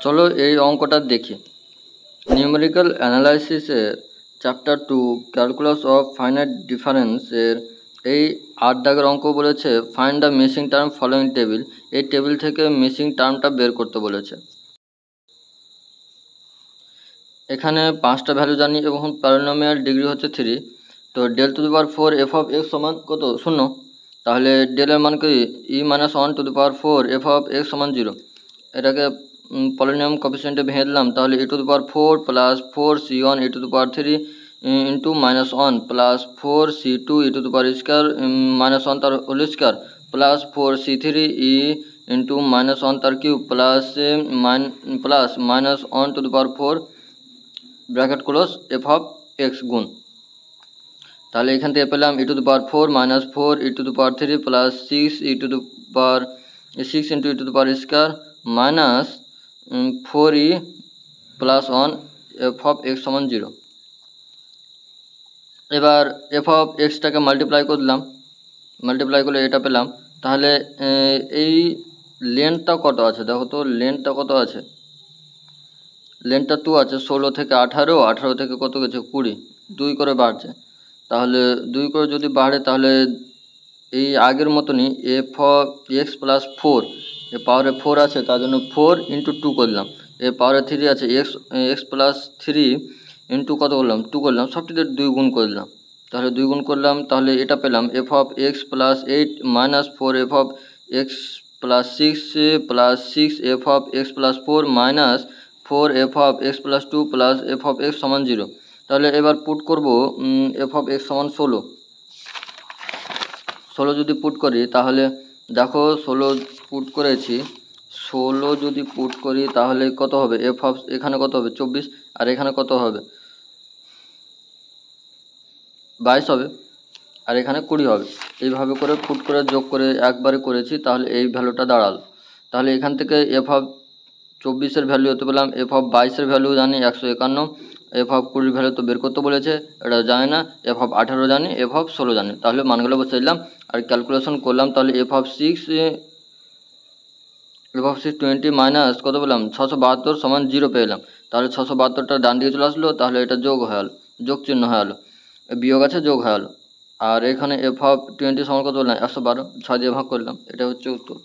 চলো এই অঙ্কটা দেখি। নিউমেরিক্যাল অ্যানালাইসিসের চ্যাপ্টার 2 ক্যালকুলাস অফ ফাইনাইট ডিফারেন্সের এই 8 দাগের অঙ্ক বলেছে find the missing term following table. এই টেবিল থেকে মিসিং টার্মটা বের করতে বলেছে। এখানে 5টা ভ্যালু জানি এবং পলিনোমিয়াল ডিগ্রি হচ্ছে 3। তো del to the power 4 F of X সমান কত? 0। তাহলে ডেল এর মান কি E minus 1 to the power 4 F of X সমান 0। এটাকে পলিনোমিয়াল কোএফিসিয়েন্টে ভেঙে দিলাম। তাহলে e to the power 4 plus 4c1 e to the power 3 into minus 1 plus 4c2 e to the power square minus 1 তার whole square plus 4c3 E into minus 1 তার cube plus minus 1 to the power 4 bracket close F of X গুণ। তাহলে এখান থেকে পেলাম E to the power 4 minus 4 E to the power 3 plus 6 E to the power 6 into E to the power square minus 4e plus 1 F of X সমান 0। এবার F of এক্সটাকে multiply করলাম, multiply করলে এটা পেলাম। তাহলে এই লেন্থটা কত আছে দেখো তো, লেন্থটা কত আছে? লেন্থটা 2 আছে। 16 থেকে 18, 18 থেকে কত গেছে 20, 2 করে বাড়ছে। তাহলে 2 করে যদি বাড়ে তাহলে এই আগের মতনই এফ অফ এক্স প্লাস 4, এ পাওয়ারে 4 আছে তার জন্য 4 ইন্টু 2 করলাম। এ পাওয়ারে 3 আছে, এক্স প্লাস 3 ইন্টু কত করলাম 2 করলাম, সবটিতে 2 গুণ করলাম। তাহলে 2 গুণ করলাম, তাহলে এটা পেলাম F of x plus 8 minus 4 F of x plus 6 plus 6 F of x plus 4 minus 4 F of x plus 2 plus F of X সমান 0। তাহলে এবার পুট করব এফ অফ এক্স সমান 16 যদি পুট করি তাহলে দেখো 16 পুট করেছি। 16 যদি পুট করি তাহলে কত হবে? এফ অফ এখানে কত হবে 24, আর এখানে কত হবে 22 হবে, আর এখানে 20 হবে। এইভাবে করে পুট করে যোগ করে একবারে করেছি, তাহলে এই ভ্যালুটা দাঁড়ালো। তাহলে এখান থেকে এফ অফ 24-এর ভ্যালু হতে পেলাম এফ অফ 22-এর ভ্যালু জানি 151, এফ অফ 20 ভ্যালু তো বের করতে বলেছে, এটা জানি না। এফ অফ 18 জানি, এফ অফ 16 জানি। তাহলে মানগুলো বসে দিলাম আর ক্যালকুলেশন করলাম। তাহলে এফ অফ 20 মাইনাস কত পেলাম 672 সমান 0 পেলাম। তাহলে 672টা ডান দিকে চলে আসলো, তাহলে এটা যোগ হয়ে গেল, যোগ চিহ্ন হয়ে গেলো, বিয়োগ আছে যোগ হয়ে গেল। আর এখানে এফ অফ 20 সমান কত পেলাম 112, 6 দিয়ে ভাগ করলাম, এটা হচ্ছে উত্তর।